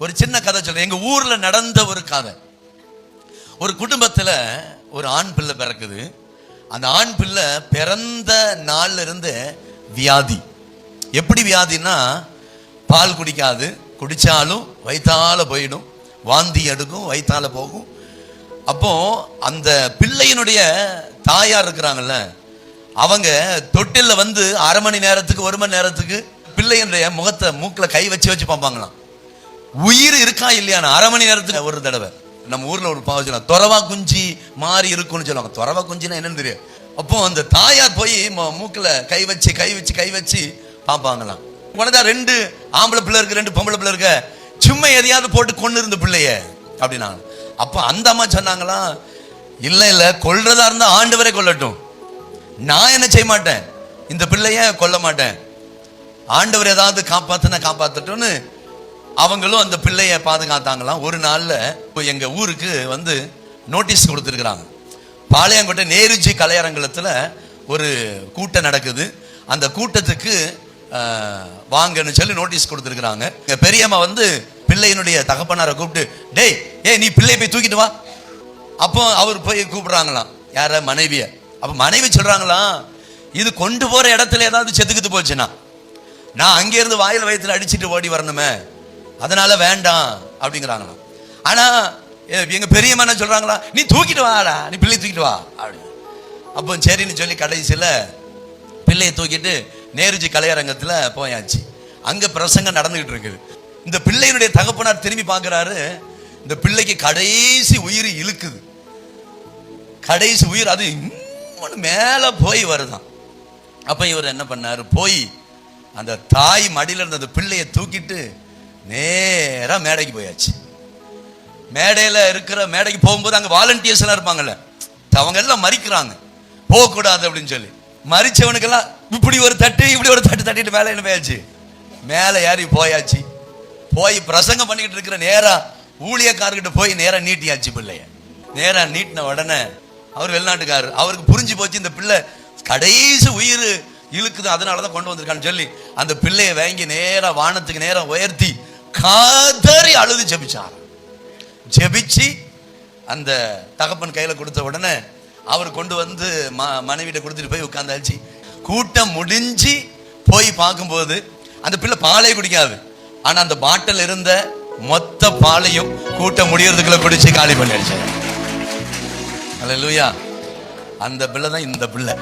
ஒரு சின்ன கதை சொல்றேன். எங்க ஊர்ல நடந்த ஒரு கதை. ஒரு குடும்பத்துல ஒரு ஆண் பிள்ளை பிறக்குது. அந்த ஆண் பிள்ளை பிறந்த நாள்ல இருந்து வியாதி. எப்படி வியாதின்னா, பால் குடிக்காது, குடிச்சாலும் வயிற்றால போயிடும், வாந்தி எடுக்கும், வயிற்றால போகும். அப்போ அந்த பிள்ளையினுடைய தாயார் இருக்கிறாங்கல்ல, அவங்க தொட்டில வந்து அரை மணி நேரத்துக்கு 1 மணி நேரத்துக்கு பிள்ளையினுடைய முகத்தை மூக்குல கை வச்சு வச்சு பார்ப்பாங்களாம். உயிர் இருக்கா இல்லையானா அரை மணி நேரத்துக்கு ஒரு தடவை. நம்ம ஊர்ல ஒரு பாவம் சொல்லலாம், தொரவா குஞ்சி மாறி இருக்கும்னு சொல்லுவாங்க. தொரவா குஞ்சினா என்னன்னு தெரியும். அப்போ அந்த தாயார் போய் மூக்குல கை வச்சு பார்ப்பாங்களாம். உனதா 2 ஆம்பளை பிள்ளை இருக்கு, 2 பொம்பளை பிள்ளை இருக்க, சும்மா எதையாவது போட்டு கொண்டு இருந்த பிள்ளைய அப்படின்னா. அப்ப அந்த அம்மா சொன்னாங்களாம், இல்ல கொல்றதா இருந்தா ஆண்டவரே கொல்லட்டும், நான் என்ன செய்ய மாட்டேன், இந்த பிள்ளைய கொல்ல மாட்டேன், ஆண்டவர் ஏதாவது காப்பாத்தட்டும்னு அவங்களும் அந்த பிள்ளைய பாதுகாத்தாங்களாம். ஒரு நாள்ல எங்க ஊருக்கு வந்து நோட்டீஸ் கொடுத்துருக்குறாங்க. பாளையங்கோட்டை நேருஜி கலையரங்கத்துல ஒரு கூட்டம் நடக்குது. அந்த கூட்டத்துக்கு வாங்கன்னு சொல்லி நோட்டீஸ் கொடுத்துருக்குறாங்க. பெரியம்மா வந்து பிள்ளையினுடைய தகப்பனாரை கூப்பிட்டு, டேய் நீ பிள்ளைய போய் தூக்கிட்டு வா. அப்போ அவர் போய் கூப்பிடுறாங்களாம், யார மனைவிய. அப்ப மனைவி சொல்றாங்களாம், இது கொண்டு போற இடத்துல ஏதாவது செத்துக்கிட்டு போச்சுன்னா நான் அங்கே இருந்து வாயில் வயிற்றுல அடிச்சுட்டு ஓடி வரணுமே, அதனால வேண்டாம் அப்படிங்கிறாங்களாம். ஆனா எங்க பெரியம்மா என்ன சொல்றாங்களா, நீ தூக்கிட்டு வாடா, நீ பிள்ளை தூக்கிட்டு வா அப்படின்னு. அப்போ சரின்னு சொல்லி கடைசியில பிள்ளையை தூக்கிட்டு நேருஜி கலையரங்கத்துல போயாச்சு. அங்க பிரசங்கம் நடந்துகிட்டு இருக்குது. இந்த பிள்ளையினுடைய தகப்பனார் திரும்பி பார்க்கிறாரு, இந்த பிள்ளைக்கு கடைசி உயிர் இழுக்குது. கடைசி உயிர் அது மேல போய் வருதான். அப்ப இவர் என்ன பண்ணாரு, போய் அந்த தாய் மடியில இருந்த அந்த பிள்ளையை தூக்கிட்டு நேரா மேடைக்கு போயாச்சு. மேடைக்கு போகும்போது அங்க வாலண்டியர்ஸ் எல்லாம் இருப்பாங்கல்ல, அவங்க எல்லாம் மறிக்கிறாங்க, போகக்கூடாது அப்படின்னு சொல்லி. மறிச்சவனுக்கெல்லாம் இப்படி ஒரு தட்டு இப்படி ஒரு தட்டு தட்டிட்டு மேல என்ன போயாச்சு, மேல ஏறி போயாச்சு. போய் பிரசங்கம் பண்ணிக்கிட்டு இருக்கிற நேரா ஊழியக்காரர்கிட்ட போய் நேரா நீட்டியாச்சு பிள்ளைய. நேரா நீட்டின உடனே அவர் வெளிநாட்டுக்காரர், அவருக்கு புரிஞ்சு போச்சு இந்த பிள்ளை கடைசி உயிர் இழுக்குது, அதனாலதான் கொண்டு வந்திருக்கான்னு சொல்லி அந்த பிள்ளைய வாங்கி நேரா வானத்துக்கு நேரா உயர்த்தி காதறி அழுது ஜெபிச்சு அந்த தகப்பன் கையில கொடுத்த உடனே அவர் கொண்டு வந்து மனைவிட்ட கொடுத்துட்டு போய் உட்கார்ந்தாச்சு. கூட்டம் முடிஞ்சு போய் பார்க்கும்போது அந்த பிள்ளை பாலே குடிக்காது. ஆனா அந்த பாட்டில் இருந்த மொத்த பாலையும் கூட்டம் முடியறதுக்குள்ள குடிச்சு காலி பண்ணிடுச்சு. அல்லேலூயா. அந்த பிள்ளை தான் இந்த பிள்ளை.